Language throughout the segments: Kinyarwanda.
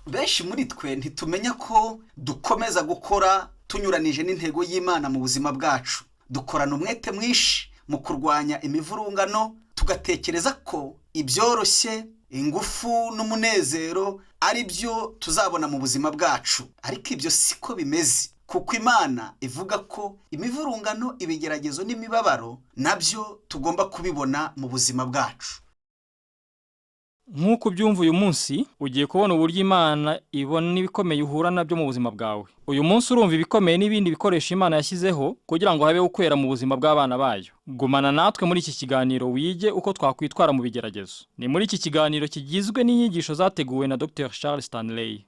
benshi muri twe ntitumenya ko dukomeza gukora tunyuranije n'intego y'Imana mu buzima bwacu. Dukorana umwete mwinshi mu kurwanya imivurungano, tugatekereza ko ibyoroshye, ingufu n'umunezero ari byo tuzabona mu buzima bwacu. Ariko ibyo siko bimeze, kuko Imana ivuga ko imivurungano, ibigeragezo n'imibabaro nabyo tugomba kubibona mu buzima bwacu. Nk'uko ubyumva uyu munsi, ugiye kubona uburyo Imana ibona n'ibikomeye uhura nabyo mu buzima bwawe. Uyu munsi urumva ibikomeye n'ibindi bikoresho Imana yashyizeho kugira ngo habeho kwera mu buzima bw'abana bayo. Gumana natwe muri iki kiganiro wige uko twakwitwara mu bigeragezo. Ni muri iki kiganiro kigizwe n'inyigisho zateguwe na Dr. Charles Stanley.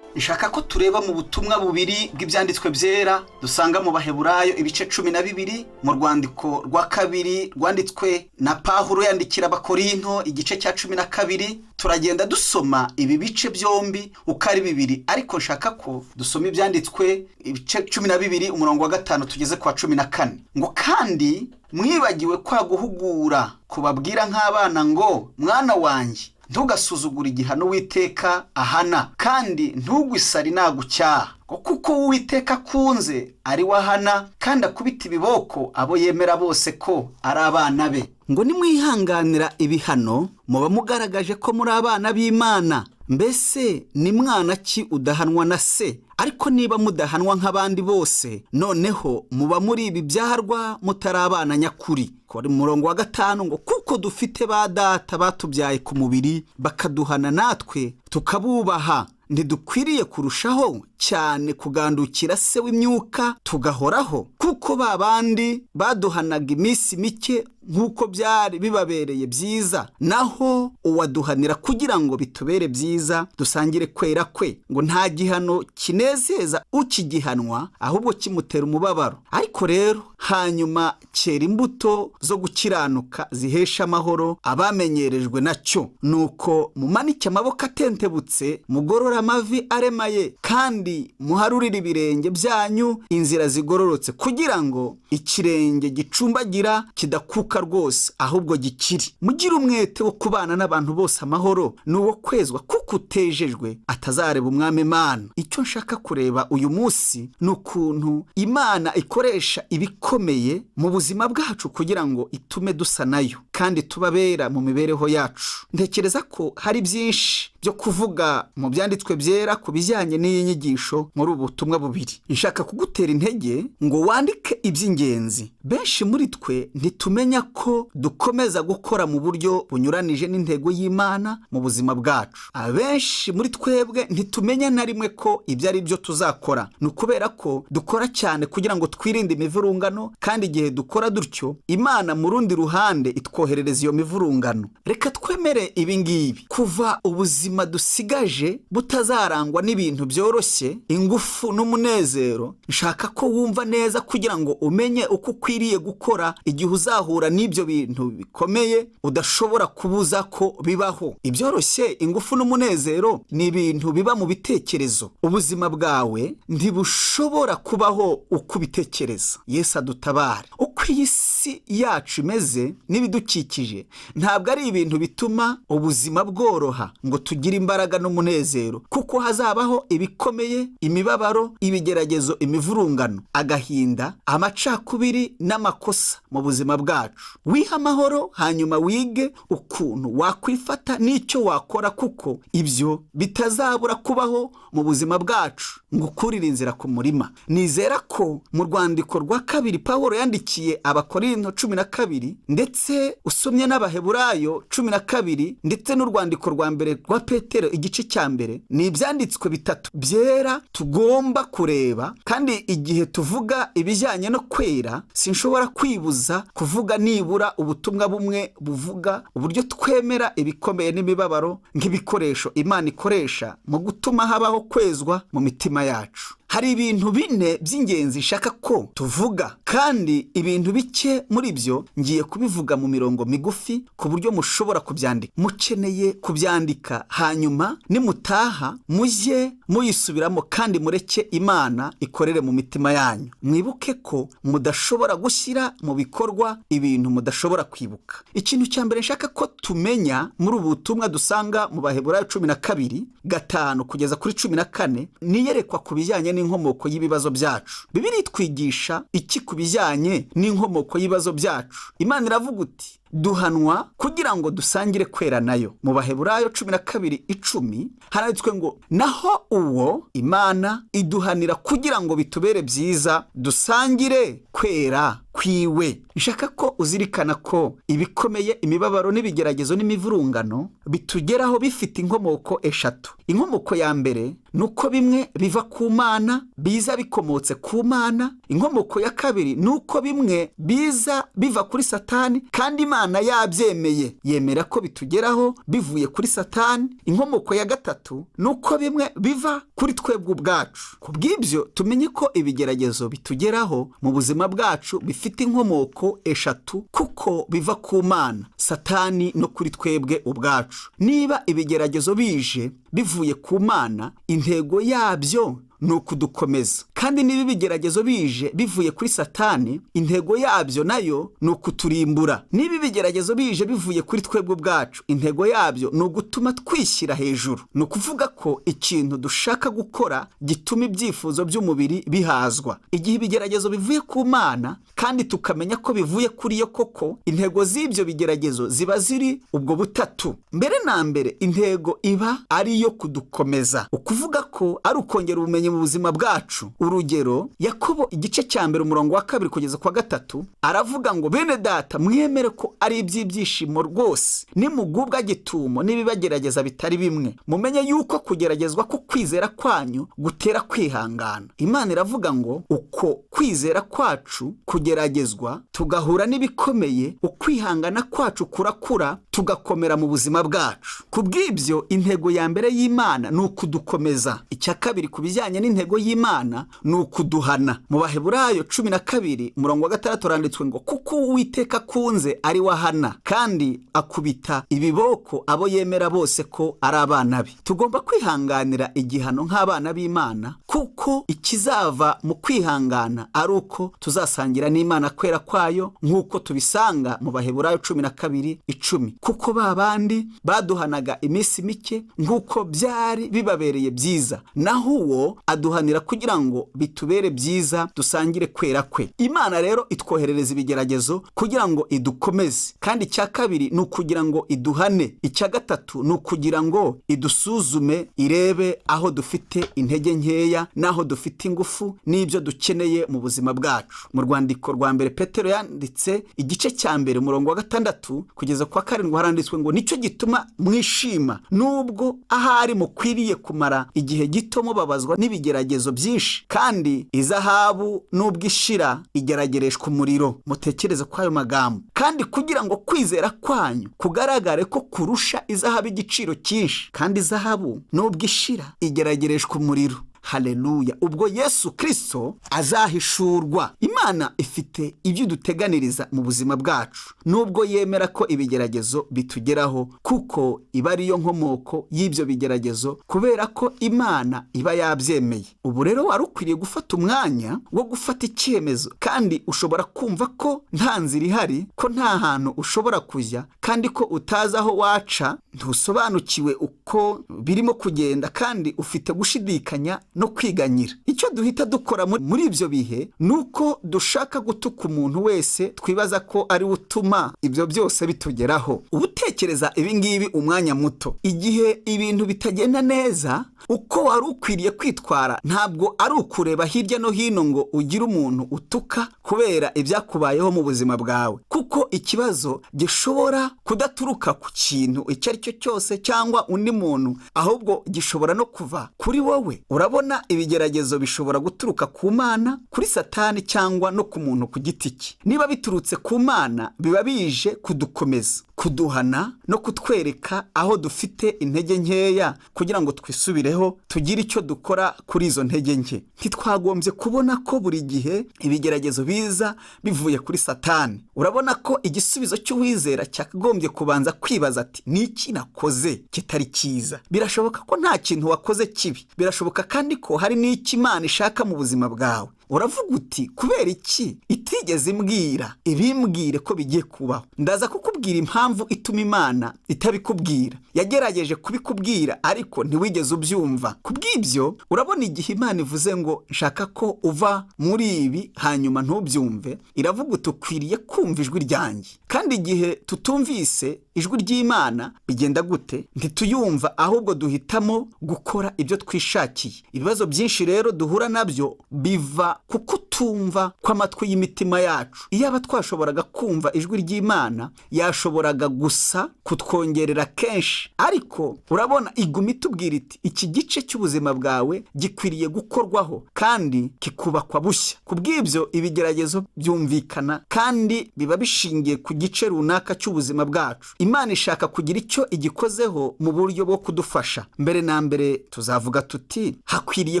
Nshaka ko tureba mu butumwa bubiri bw'ibyanditswe byera dusanga mu Baheburayo ibice 12, mu rwandiko rwa kabiri rwanditswe na Pawulo yandikira Abakorinto igice cya 12. Turagenda dusoma ibi bice byombi uko ari bibiri, ariko nshaka ko dusoma ibyanditswe ibice 12 umurongo wa 5 tugeze kwa 14. Ngo kandi mwibagiwe kwa guhugura kubabwira nk'abana ngo mwana wanjye ntugasuzugura igihano Uwiteka ahana, kandi ntugwisari nagucyaha, kuko Uwiteka akunze ari wahana kandi akubita ibiboko abo yemera bose ko ari abana be. Ngo nimwihanganira ibihano muba mugaragaje ko muri abana b'Imana. Mbese ni mwana ki udahanwa na se? Ariko niba mudahanwa nk'abandi bose, noneho muba muri ibi byaharwa mutari abana nyakuri. Kuri murongo wa 5 ngo kuko dufite ba data batubyaye ku mubiri bakaduhana natwe tukabubaha, ntidukwiriye kurushaho cyane kugandukira se w'imyuka tugahoraho, kuko babandi baduhanaga iminsi mike nk'uko byari bibabereye byiza, naho uwaduhanira kugira ngo bitubere byiza dusangire kwera kwe. Ngo nta gihano kinezeza ukigihanwa, ahubwo kimutera umubabaro. Ariko rero hanyuma cyera imbuto zo gukiranuka zihesha amahoro abamenyerejwe nacyo. Nuko mumanike amaboko atentebutse, mugorora amavi aremaye, kandi muharurire ibirenge byanyu inzira zigororotse, kugira ngo ikirenge gicumbagira kidakuka rwose, ahubwo gikiri. Mugire umwete wo kubana n'abantu bose amahoro n'uwo kwezwa, kuko utejejwe atazareba umwami Imana. Icyo nshaka kureba uyu munsi ni ukuntu Imana ikoresha ibikomeye mu buzima bwacu kugira ngo itume dusa nayo kandi tubabera mu mibereho yacu. Ntekereza ko hari byinshi byo kuvuga mu byanditswe byera ku bijyanye n'iyi nyigisho muri ubu butumwa bubiri. Nshaka kugutera intege ngo wandike iby'ingenzi. Benshi muri twe ntitumenya ko dukomeza gukora mu buryo bunyuranije n'intego y'Imana mu buzima bwacu. Abenshi muri twebwe ntitumenya na rimwe ko ibyo ari byo tuzakora. Ni ukubera ko dukora cyane kugira ngo twirinde imivurungano, kandi igihe dukora dutyo Imana mu rundi ruhande itwoherereza iyo mivurungano. Reka twemere ibi ngibi: kuva ubuzima dusigaje butazarangwa n'ibintu byoroshye, ingufu n'umunezero. Nshaka ko wumva neza kugira ngo umenye uko ukwiriye gukora igihe uzahura n'ibyo bintu bikomeye udashobora kubuza ko bibaho. Ibyoroshye, ingufu n'umunezero ni ibintu biba mu bitekerezo. Ubuzima bwawe ntibushobora kubaho uko ubitekereza. Yesu adutabare. Uko iyi si yacu imeze n'ibidukikije ntabwo ari ibintu bituma ubuzima bworoha ngo tugire imbaraga n'umunezero, kuko hazabaho ibikomeye, imibabaro, ibigeragezo, imivurungano, agahinda, amacakubiri n'amakosa mu buzima bwacu. Wiha amahoro, hanyuma wige ukuntu wakwifata n'icyo wakora, kuko ibyo bitazabura kubaho mu buzima bwacu ngo ukurire inzira ku murima. Nizera ko mu rwandiko rwa kabiri Pawulo yandikiye Abakorinto 12, ndetse usomye n'Abaheburayo 12, ndetse n'urwandiko rwa mbere rwa Petero igice cya mbere, ni ibyanditswe bitatu byera tugomba kureba. Kandi igihe tuvuga ibijyanye no kwera, sinshobora kwibuza kuvuga nibura ubutumwa bumwe buvuga uburyo twemera ibikomeye n'imibabaro nk'ibikoresho Imana ikoresha mu gutuma habaho kwezwa mu mitima yacu. hari ibintu bine by'ingenzi nshaka ko tuvuga, kandi ibintu bike muri byo ngiye kubivuga mu mirongo migufi ku buryo mushobora kubyandika. Mukeneye kubyandika, hanyuma nimutaha mujye muyisubiramo kandi mureke Imana ikorere mu mitima yanyu. Mwibuke ko mudashobora gushyira mu bikorwa ibintu mudashobora kwibuka. Ikintu cya mbere nshaka ko tumenya muri ubu butumwa dusanga mu Baheburayo 12:5 kugeza kuri 14 niyerekwa ku bijyanye n'inkomoko y'ibibazo byacu. Bibiliya itwigisha iki ku bijyanye n'inkomoko y'ibibazo byacu? Imana iravuga uti duhanwa kugira ngo dusangire kwera nayo. Mu Baheburayo 12:10 handitswe ngo naho uwo Imana iduhanira kugira ngo bitubere byiza dusangire kwera kwiwe. Nshaka ko uzirikana ko ibikomeye, imibabaro n'ibigeragezo n'imivurungano bitugeraho bifite inkomoko eshatu. Inkomoko ya mbere nuko bimwe biva ku Mana, biza bikomotse ku Mana. Inkomoko ya kabiri nuko bimwe biza biva kuri Satani kandi Imana yabyemeye, yemera ko bitugeraho bivuye kuri Satani. Inkomoko ya gatatu nuko bimwe biva kuri twebwe ubwacu. Kubw'ibyo tumenye ko ibigeragezo bitugeraho mu buzima bwacu bifite inkomoko eshatu, kuko biva ku Mana, Satani no kuri twebwe ubwacu. Niba ibigeragezo bije bivuye ku Mana, intego yabyo ni ukudukomeza, kandi niba ibigeragezo bije bivuye kuri Satani, intego yabyo nayo ni ukuturimbura. Niba ibigeragezo bije bivuye kuri twebwe ubwacu, intego yabyo ni ugutuma twishyira hejuru. Ni ukuvuga ko ikintu dushaka gukora gituma ibyifuzo by'umubiri bihazwa. Igihe ibigeragezo bivuye ku Mana kandi tukamenya ko bivuye kuri yo koko, intego z'ibyo bigeragezo ziba ziri ubwo butatu. Mbere na mbere intego iba ari iyo kudukomeza, ukuvuga ko ari ukongera ubumenyi mu buzima bwacu. Urugero, Yakobo igice cya mbere umurongo wa 2 kugeza kwa 3 aravuga ngo bene data mwemere ko ari iby'ibyishimo rwose nimugubwa gitumo n'ibibagerageza bitari bimwe, mumenye yuko kugeragezwa ko kwizera kwanyu gutera kwihangana. Imana iravuga ngo uko kwizera kwacu kugeragezwa tugahura n'ibikomeye, ukwihangana kwacu kurakura tugakomera mu buzima bwacu. Kubw'ibyo intego ya mbere y'Imana ni ukudukomeza. Icya kabiri ku bijyanye n'intego y'Imana ni ukuduhana. Mu Baheburayo 12 umurongo wa 6 randitswe ngo kuko Uwiteka akunze ari wahana kandi akubita ibiboko abo yemera bose ko ari abana be. Tugomba kwihanganira igihano nk'abana b'Imana, kuko ikizava mu kwihangana ari uko tuzasangira n'Imana kwera kwayo, nk'uko tubisanga mu Baheburayo 12:10. Kuko babandi baduhanaga iminsi mike nk'uko byari bibabereye byiza, naho uwo aduhanira kugira ngo bitubere byiza dusangire kwera kwe. Imana rero itwoherereza ibigeragezo kugira ngo idukomeze, kandi icya kabiri ni ukugira ngo iduhane. Icya gatatu ni ukugira ngo idusuzume, irebe aho dufite intege nkeya n'aho dufite ingufu n'ibyo dukeneye mu buzima bwacu. Mu rwandiko rwa mbere Petero yanditse igice cya mbere umurongo wa 6 kugeza kwa 7 haranditswe ngo nicyo gituma mwishima nubwo ahari mukwiriye kumara igihe gito mubabazwa n'ibigeragezo byinshi, kandi izahabu nubwo ishira igeragereshwa umuriro. Mutekereze kwa ayo magambo. Kandi kugira ngo kwizera kwanyu kugaragare ko kurusha izahabu igiciro cyinshi, kandi izahabu nubwo ishira igeragereshwa umuriro. Haleluya! Ubwo Yesu Kristo azahishurwa. Imana ifite ibyo duteganiriza mu buzima bwacu, nubwo yemera ko ibigeragezo bitugeraho, kuko iba ariyo nkomoko y'ibyo bigeragezo, kubera ko Imana iba yabyemeye. Ubu rero wari ukwiriye gufata umwanya wo gufata icyemezo, kandi ushobora kumva ko nta nzira ihari, ko nta hantu ushobora kujya, kandi ko utazi aho waca, ntusobanukiwe uko birimo kugenda, kandi ufite gushidikanya no kwiganyira. Icyo duhita dukora muri ibyo bihe ni uko dushaka gutuka umuntu wese twibaza ko ari utuma ibyo byose bitugeraho. Ubutekereza ibingibi umwanya muto, igihe ibintu bitagenda neza, uko wari ukwiriye kwitwara ntabwo ari ukureba hirya no hino ngo ugire umuntu utuka kubera ibyakubayeho mu buzima bwawe, kuko ikibazo gishobora kudaturuka ku kintu icyo ari cyo cyose cyangwa undi muntu, ahubwo gishobora no kuva kuri wowe. Urabona, ibigeragezo bishobora guturuka ku Mana, kuri Satani cyangwa no ku muntu ku giti cye. Niba biturutse ku Mana biba bije kudukomeza, kuduhana no kutwereka aho dufite intege nkeya kugira ngo twisubireho tugire icyo dukora kuri izo ntege nke. Ntitwagombye kubona ko buri gihe ibigeragezo biza bivuye kuri Satani. Urabona ko igisubizo cy'uwizera cyakagombye kubanza kwibaza ati ni iki nakoze kitari cyiza? Birashoboka ko nta kintu wakoze kibi, birashoboka kandi ko hari n'icyo Imana ishaka mu buzima bwawe. Uravuga uti kubera iki itigeze imbwira? Ibimbwire ko bigiye kubaho. Ndaza kukubwira impamvu ituma Imana itabikubwira. Yagerageje kubikubwira ariko ntiwigeze ubyumva. Kubw'ibyo urabona igihe Imana ivuze ngo nshaka ko uva muri ibi hanyuma ntubyumve, iravuga uti ukwiriye kumva ijwi ryanjye. Kandi igihe tutumvise ijwi ry'Imana bigenda gute? Ntituyumva, ahubwo duhitamo gukora ibyo twishakiye. Ibibazo byinshi rero duhura nabyo biva kuko tumva kw'amatwi y'imitima yacu. Iyaba twashoboraga kumva ijwi ry'Imana yashoboraga gusa kutwongerera kenshi, ariko urabona iguma itubwira iti iki gice cy'ubuzima bwawe gikwiriye gukorwaho kandi kikubakwa bushya. Kubw'ibyo ibigeragezo byumvikana kandi biba bishingiye ku gice runaka cy'ubuzima bwacu. Imana ishaka kugira icyo igikozeho mu buryo bwo kudufasha. Mbere na mbere tuzavuga tuti hakwiriye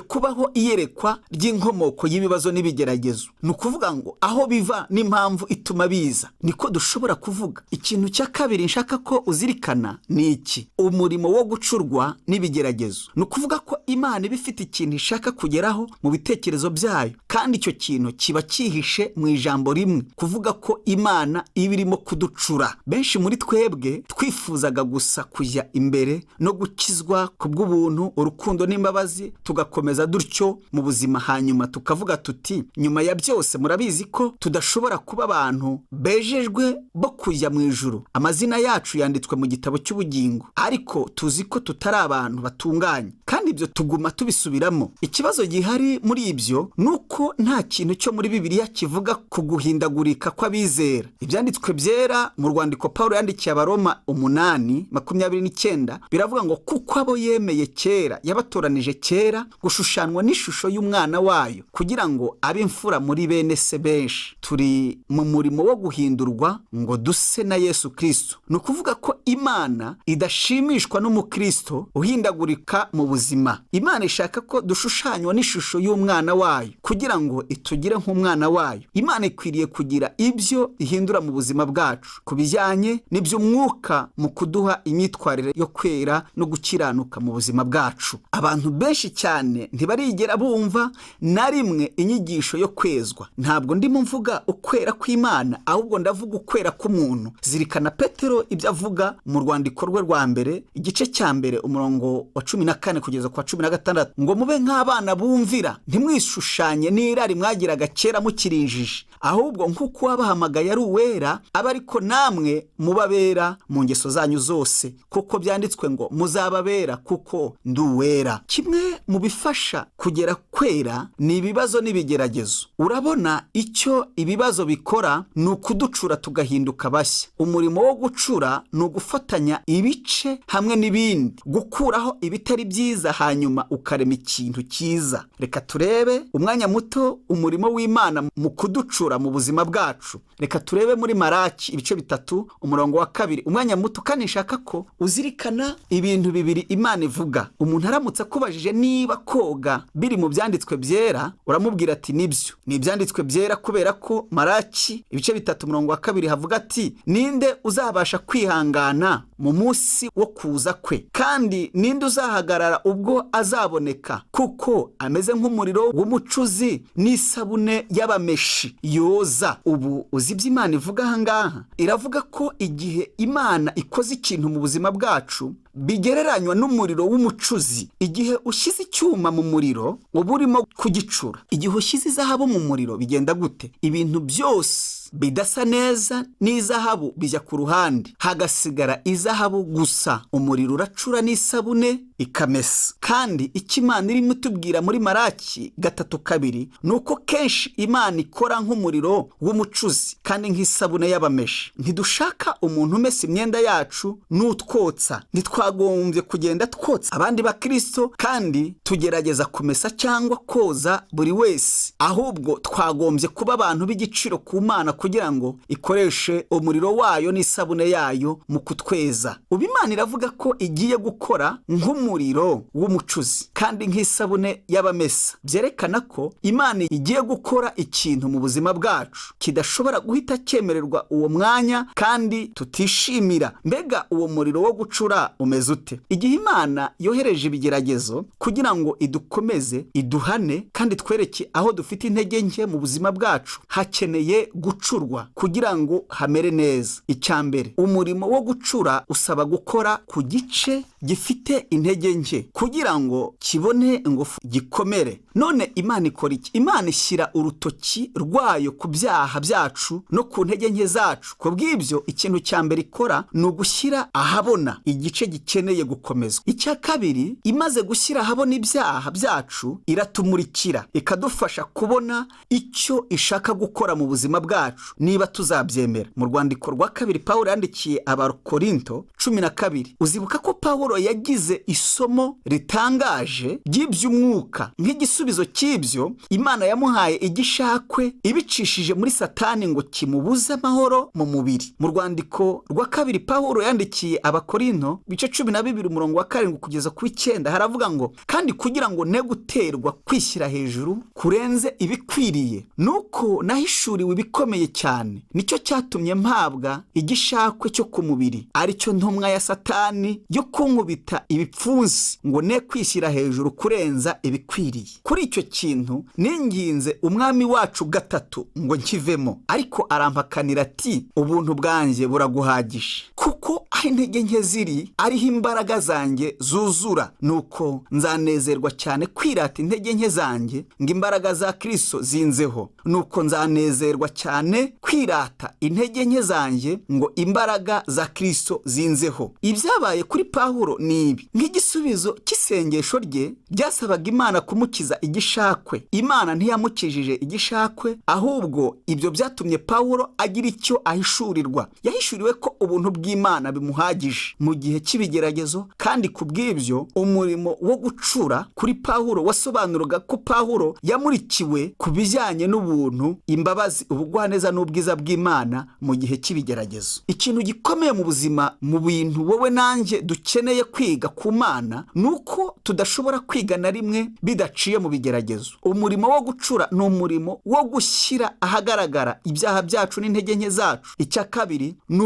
kubaho iyerekwa ry'inkomoko y'ibibazo n'ibigeragezo. Ni ukuvuga ngo aho biva n'impamvu ituma biza, niko dushobora kuvuga. Ikintu cya kabiri nshaka ko uzirikana ni iki: umurimo wo gucurwa n'ibigeragezo. Ni ukuvuga ko Imana iba ifite ikintu ishaka kugeraho mu bitekerezo byayo, kandi icyo kintu kiba cyihishe mu ijambo rimwe, kuvuga ko Imana iba irimo kuducura. Benshi muri twebwe twifuzaga gusa kujya imbere no gukizwa ku bw'ubuntu, urukundo n'imbabazi, tugakomeza dutyo mu buzima, hanyuma tukavuga tuti nyuma ya byose murabizi ko tudashobora kuba abantu bejejwe bo kujya mu ijuru. Amazina yacu yanditswe mu gitabo cy'ubugingo, ariko tuzi ko tutari abantu batunganye, kandi ibyo tuguma tubisubiramo. Ikibazo gihari muri ibyo ni uko nta kintu cyo muri Bibiliya kivuga ku guhindagurika kw'abizera. Ibyanditswe byera mu rwandiko Pawulo yandikiye Abaroma 8:29 biravuga ngo kuko abo yemeye kera yabatoranije kera gushushanywa n'ishusho y'umwana wayo kugira ngo abe imfura muri bene se benshi. Turi mu murimo wo guhindurwa ngo duse na Yesu Kristo. Ni ukuvuga ko Imana idashimishwa n'umukristo uhindagurika mu buzima. Imana ishaka ko dushushanywa n'ishusho y'umwana wayo kugira ngo itugire nk'umwana wayo. Imana ikwiriye kugira ibyo ihindura mu buzima bwacu ku bijyanye n'iby'umwuka mu kuduha imyitwarire yo kwera no gukiranuka mu buzima bwacu. Abantu benshi cyane ntibarigera bumva na rimwe inyigisho yo kwezwa. Ntabwo ndimo mvuga ukwera kw'Imana, ahubwo ndavuga ukwera k'umuntu. Zirikana Petero ibyo avuga mu rwandiko rwe rwa mbere, igice cya mbere, umurongo wa 14 kugeza kwa 16, ngo mube nk'abana bumvira, ntimwishushanye n'irari mwagiraga kera mukirinjije, ahubwo nk'uko wabahamagaye ari uwera, aba ariko namwe mubabera mu ngeso zanyu zose, kuko byanditswe ngo muzababera kuko ndi uwera. Kimwe mu bifasha kugera kwera ni ibibazo n'ibigeragezo. Urabona icyo ibibazo bikora ni ukuducura tugahinduka bashya. Umurimo wo gucura ni ugufatanya ibice hamwe n'ibindi, gukuraho ibitari byiza hanyuma ukarema ikintu cyiza. Reka turebe umwanya muto umurimo w'Imana mu kuducura mu buzima bwacu. Reka turebe muri Malaki ibice 3 umurongo wa 2 umwanya muto, kandi nshaka ko uzirikana ibintu bibiri Imana ivuga. Umuntu aramutse akubajije niba koga biri mu byanditswe byera, uramubwira ati nibyo, ni ibyanditswe byera, kubera ko Malaki ibice 3 umurongo wa 2 havuga ati ninde uzabasha kwihangana mu munsi wo kuza kwe, kandi ninde uzahagarara ubwo azaboneka, kuko ameze nk'umuriro w'umucuzi n'isabune y'abameshi yoza. Ubu uzi ibyo Imana ivuga aha ngaha? Iravuga ko igihe Imana ikoze ikintu mu buzima bwacu bigereranywa n'umuriro w'umucuzi. Igihe ushyize icyuma mu muriro uba urimo kugicura. Igihe ushyize izahabu mu muriro bigenda gute? Ibintu byose bidasa neza n'izahabu bijya ku ruhande, hagasigara izahabu gusa. Umuriro uracura n'isabune ikamesa. Kandi icyo Imana irimo itubwira muri Malaki 3:2 ni uko kenshi Imana ikora nk'umuriro w'umucuzi kandi nk'isabune y'abameshi. Ntidushaka umuntu umesa imyenda yacu n'utwotsa. Ntitwagombye kugenda twotsa abandi bakristo kandi tugerageza kumesa cyangwa koza buri wese, ahubwo twagombye kuba abantu b'igiciro ku Mana kugira ngo ikoreshe umuriro wayo n'isabune yayo mu kutweza. ubu Imana iravuga ko igiye gukora nk'umuriro w'umucuzi kandi nk'isabune y'abamesa, byerekana ko Imana igiye gukora ikintu mu buzima bwacu kidashobora guhita cyemererwa uwo mwanya kandi tutishimira. Mbega uwo muriro wo gucura umeze ute? Igihe Imana yohereje ibigeragezo kugira ngo idukomeze, iduhane kandi twereke aho dufite intege nke mu buzima bwacu, hakeneye gucurwa kugira ngo hamere neza. icya mbere, umurimo wo gucura usaba gukora ku gice gifite intege nke kugira ngo kibone ingufu gikomere. none Imana ikora iki? Imana ishyira urutoki rwayo ku byaha byacu no ku ntege nke zacu. ku bw'ibyo ikintu cya mbere ikora ni ugushyira ahabona igice gikeneye gukomezwa. icya kabiri, imaze gushyira ahabona ibyaha byacu, iratumurikira ikadufasha kubona icyo ishaka gukora mu buzima bwacu niba tuzabyemera. mu rwandiko rwa kabiri Pawulo yandikiye Abakorinto 12, uzibuka ko Pawulo yagize isomo ritangaje ry'iby'umwuka. nk'igisubizo cy'ibyo, Imana yamuhaye igishakwe ibicishije muri Satani ngo kimubuze amahoro mu mubiri. mu rwandiko rwa kabiri Pawulo yandikiye Abakorinto 12:7 kugeza ku 9 haravuga ngo, kandi kugira ngo ne guterwa kwishyira hejuru kurenze ibikwiriye, nuko nahishuriwe ibikomeye cyane, nicyo cyatumye mpabwa igishakwe cyo ku mubiri, ari cyo ntumwa ya Satani yo kunkubita ibipfunsi ngo ne kwishyira hejuru kurenza ibikwiriye. kuri icyo kintu ninginze umwami wacu gatatu ngo nkivemo, ariko arampakanira ati, ubuntu bwanjye buraguhagije, kuko aho intege nke ziri ariho imbaraga zanjye zuzura. nuko nzanezerwa cyane kwirata intege nke zanjye ngo imbaraga za Kristo zinzeho. nuko nzanezerwa cyane kwirata intege nke zanjye ngo imbaraga za Kristo zinzeho. ibyabaye kuri Pawulo ni ibi: nk'igisubizo cy'isengesho rye ryasabaga Imana kumukiza igishakwe, Imana ntiyamukijije igishakwe, ahubwo ibyo byatumye Pawulo agira icyo ahishurirwa. yahishuriwe ko ubuntu bw'Imana bimuhagije mu gihe cy'ibigeragezo, kandi ku bw'ibyo umurimo wo gucura kuri Pawulo wasobanuraga ko Pawulo yamurikiwe ku bijyanye n'ubuntu, imbabazi, ubugwaneza n'ubwiza bw'Imana mu gihe cy'ibigeragezo. ikintu gikomeye mu buzima, mu bintu wowe nanjye dukeneye kwiga ku Mana, nuko tudashobora kwiga na rimwe bidaciye mu bigeragezo. umurimo wo gucura ni umurimo wo gushyira ahagaragara ibyaha byacu n'intege nke zacu. icya kabiri ni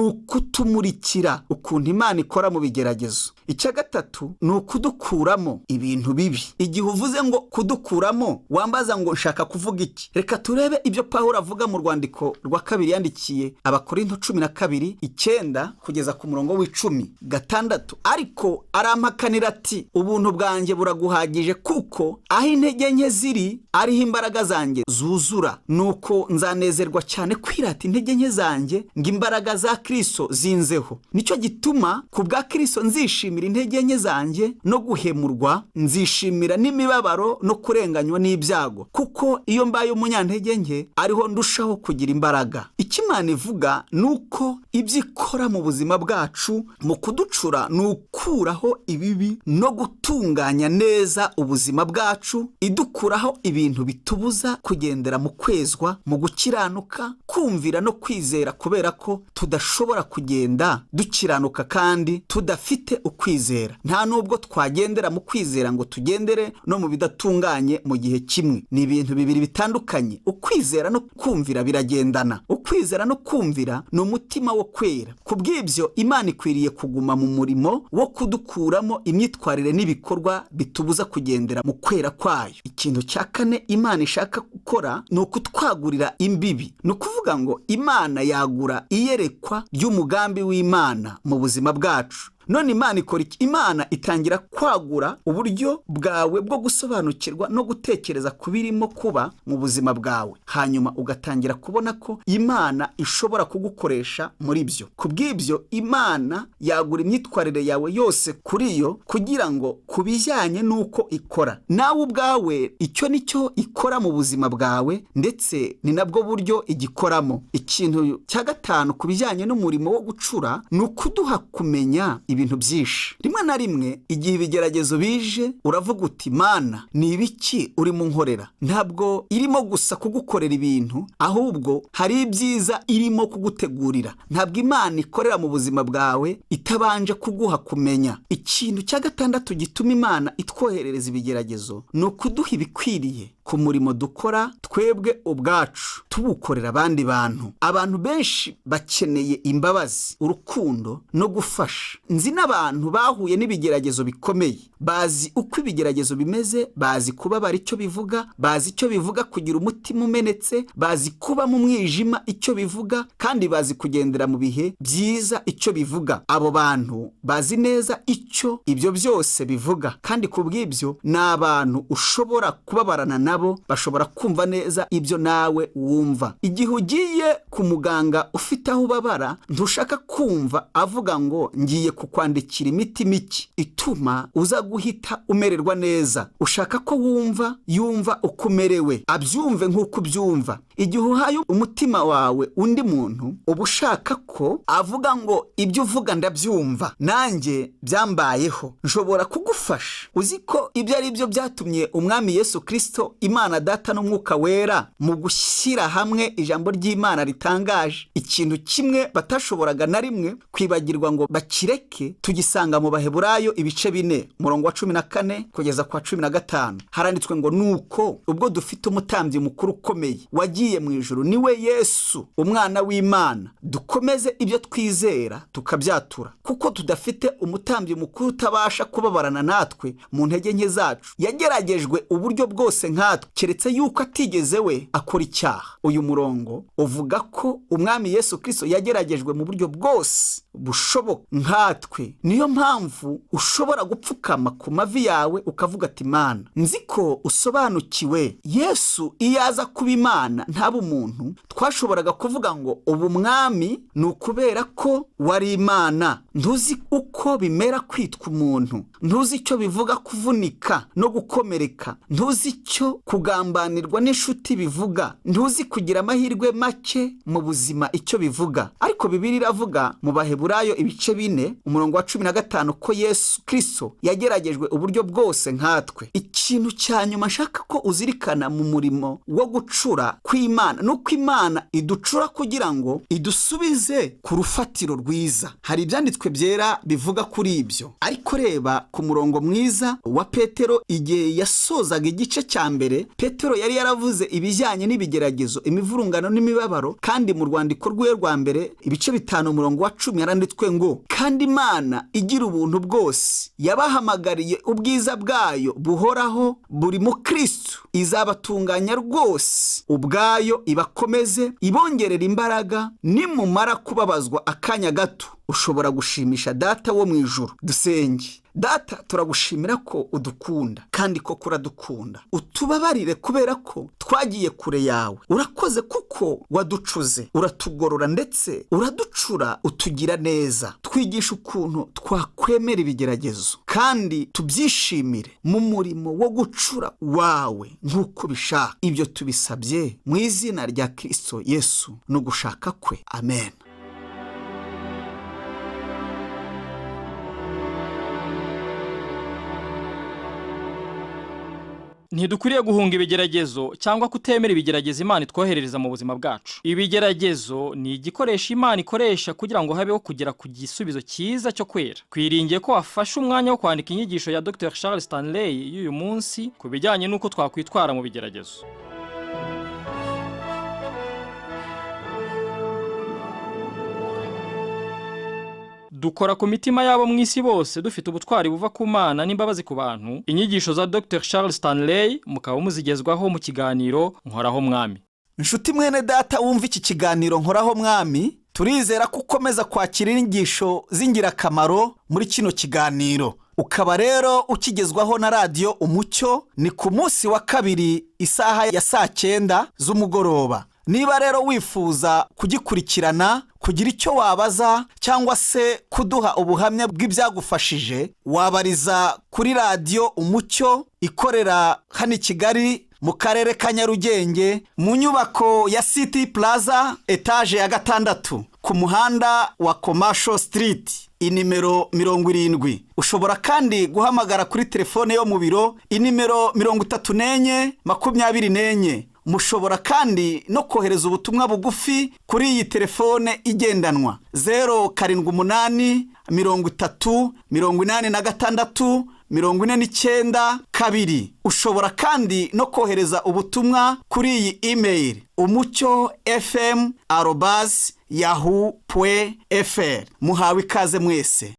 ukutumurikira ukuntu Imana ikora mu bigeragezo. icya gatatu ni ukudukuramo ibintu bibi. igihe uvuze ngo kudukuramo, wambaza ngo nshaka kuvuga iki? reka turebe ibyo Pawulo avuga mu rwandiko rwa kabiri yandikiye Abakorinto 12:9 kugeza ku murongo w'10:6. ariko arampakanira ati, ubuntu bwanjye buraguhagije, kuko aho intege nke ziri ariho imbaraga zanjye zuzura. nuko nzanezerwa cyane kwirata intege nke zanjye ngo imbaraga za Kristo zinzeho. nicyo gituma ku bwa Kristo nzishimira intege nke zanjye no guhemurwa, nzishimira n'imibabaro no kurenganywa n'ibyago, kuko iyo mbaye umunyantege nke ariho ndushaho kugira imbaraga. icyo Imana ivuga ni uko ibyo ikora mu buzima bwacu mu kuducura ni ukuraho ibibi no gutunganya neza ubuzima bwacu, idukuraho ibintu bitubuza kugendera mu kwezwa, mu gukiranuka, kumvira no kwizera, kubera ko tudashobora kugenda dukiranuka kandi tudafite ukwizera. nta nubwo twagendera mu kwizera ngo tugendere no mu bidatunganye mu gihe kimwe. ni ibintu bibiri bitandukanye. ukwizera no kumvira biragendana. ukwizera no kumvira ni umutima wo kwera. ku bw'ibyo Imana ikwiriye kuguma mu murimo wo kudukuramo imyitwarire n'ibikorwa bitubuza kugendera mu kwera kwayo. ikintu cya kane Imana ishaka gukora ni ukutwagurira imbibi. ni ukuvuga ngo Imana yagura iyerekwa ry'umugambi w'Imana mu buzima bwacu. none Imana ikora iki? Imana itangira kwagura uburyo bwawe bwo gusobanukirwa no gutekereza ku birimo kuba mu buzima bwawe, hanyuma ugatangira kubona ko Imana ishobora kugukoresha muri byo. ku bw'ibyo Imana yagura imyitwarire yawe yose kuri yo, kugira ngo ku bijyanye n'uko ikora, nawe ubwawe icyo nicyo ikora mu buzima bwawe, ndetse ni nabwo buryo igikoramo. ikintu cya gatanu ku bijyanye n'umurimo wo gucura ni ukuduha kumenya ibintu byinshi. Rimwe na rimwe igihe ibigeragezo bije uravuga uti Mana ni ibiki urimo nkorera? Ntabwo irimo gusa kugukorera ibintu, ahubwo hari ibyiza irimo kugutegurira. Ntabwo Imana ikorera mu buzima bwawe itabanje kuguha kumenya. Ikintu cya gatandatu gituma Imana itwoherereza ibigeragezo ni ukuduha ibikwiriye ku murimo dukora twebwe ubwacu tubukorera abandi bantu. Abantu benshi bakeneye imbabazi, urukundo no gufasha. Nzi n'abantu bahuye n'ibigeragezo bikomeye, bazi uko ibigeragezo bimeze, bazi kubabara icyo bivuga, bazi icyo bivuga kugira umutima umenetse, bazi kuba mu mwijima icyo bivuga, kandi bazi kugendera mu bihe byiza icyo bivuga. Abo bantu bazi neza icyo ibyo byose bivuga, kandi kubw'ibyo ni abantu ushobora kubabarana nabo, bashobora kumva neza ibyo nawe wumva. Igihe ugiye ku muganga ufite aho ubabara, ntushaka kumva avuga ngo ngiye kukwandikira imiti mike ituma uza guhita umererwa neza. Ushaka ko yumva uko umerewe, abyumve nk'uko ubyumva. Igihe uhaye umutima wawe undi muntu, uba ushaka ko avuga ngo ibyo uvuga ndabyumva, nanjye byambayeho, nshobora kugufasha. Uzi ko ibyo ari byo byatumye umwami Yesu Kristo, Imana Data n'Umwuka Wera mu gushyira hamwe ijambo ry'Imana ritangaje. Ikintu kimwe batashoboraga na rimwe kwibagirwa ngo bakireke, tugisanga mu Baheburayo ibice 4 umurongo wa 14 kugeza kwa 15. Haranditswe ngo nuko ubwo dufite umutambyi mukuru ukomeye wagiye mu ijuru, niwe Yesu umwana w'Imana, dukomeze ibyo twizera tukabyatura, kuko tudafite umutambyi mukuru utabasha kubabarana natwe mu ntege nke zacu. Yageragejwe uburyo bwose nkatwe, keretse yuko atigeze we akora icyaha. Uyu murongo uvuga ko umwami Yesu Kristo yageragejwe mu buryo bwose bushoboka nkatwe. Niyo mpamvu ushobora gupfukama ku mavi yawe ukavuga ati Mana, nzi ko usobanukiwe. Yesu iyo aza kuba Imana ntaba umuntu, twashoboraga kuvuga ngo ubu mwami ni ukubera ko wari Imana. Ntuzi uko bimera kwitwa umuntu, ntuzi icyo bivuga kuvunika no gukomereka, ntuzi icyo kugambanirwa n'inshuti bivuga, ntuzi kugira amahirwe make mu buzima icyo bivuga. Ariko Bibiliya iravuga mu Baheburayo ibice 4 umurongo wa 15 ko Yesu Kristo yageragejwe uburyo bwose nkatwe. Ikintu cya nyuma nshaka ko uzirikana mu murimo wo gucura kw'Imana nuko Imana iducura kugira ngo idusubize ku rufatiro rwiza. Hari ibyanditswe byera bivuga kuri ibyo. Ariko reba ku murongo mwiza wa Petero, igihe yasozaga igice cya mbere, Petero yari yaravuze ibijyanye n'ibigeragezo, imivurungano n'imibabaro, kandi mu rwandiko rwe rwa mbere ibice 5 umurongo wa 10 yaranditswe ngo kandi Imana igira ubuntu bwose yabahamagariye ubwiza bwayo buhoraho buri mu Kristo, izabatunganya rwose ubwayo, ibakomeze, ibongerera imbaraga nimumara kubabazwa akanya gato. Ushobora gushimisha Data wo mu ijuru. Dusenge. Data, turagushimira ko udukunda, kandi ko kuradukunda. Utubabarire kubera ko twagiye kure yawe. Urakoze kuko waducuze, uratugorora ndetse uraducura, utugira neza. Twigisha ukuntu twakwemera ibigeragezo kandi tubyishimire mu murimo wo gucura wawe nk'uko bishaka. Ibyo tubisabye mu izina rya Kristo Yesu no gushaka kwe. Amen. Ntidukwiriye guhunga ibigeragezo cyangwa kutemera ibigeragezo Imana itwoherereza mu buzima bwacu. Ibigeragezo ni igikoresho Imana ikoresha kugira ngo habeho kugera ku gisubizo cyiza cyo kwera. Twiringiye ko wafashe umwanya wo kwandika inyigisho ya Dr. Charles Stanley y'uyu munsi ku bijyanye n'uko twakwitwara mu bigeragezo. Dukora ku mitima yabo mu isi bose, dufite ubutwari buva ku Mana n'imbabazi ku bantu. Inyigisho za Dr. Charles Stanley mukaba muzigezwaho mu kiganiro Nkoraho Mwami. Nshuti mwene data wumva iki kiganiro Nkoraho Mwami, turizera ko ukomeza kwakira inyigisho z'ingirakamaro muri kino kiganiro. Ukaba rero ukigezwaho na Radio Umucyo, ni ku munsi wa kabiri isaha ya 9 z'umugoroba. Niba rero wifuza kugikurikirana, kugira icyo wabaza cyangwa se kuduha ubuhamya bw'ibyagufashije, wabariza kuri Radio Umucyo ikorera hano i Kigali mu karere ka Nyarugenge, mu nyubako ya City Plaza etage ya 6 ku muhanda wa Commercial Street. inimero 70. Ushobora kandi guhamagara kuri telefone yo mu biro inimero 34 24. Mushobora kandi no kohereza ubutumwa bugufi kuri iyi telefone igendanwa 078 30 86 49 2. Ushobora kandi no kohereza ubutumwa kuri iyi email umucyo.fm@yahoo.fr. Muhawe ikaze mwese.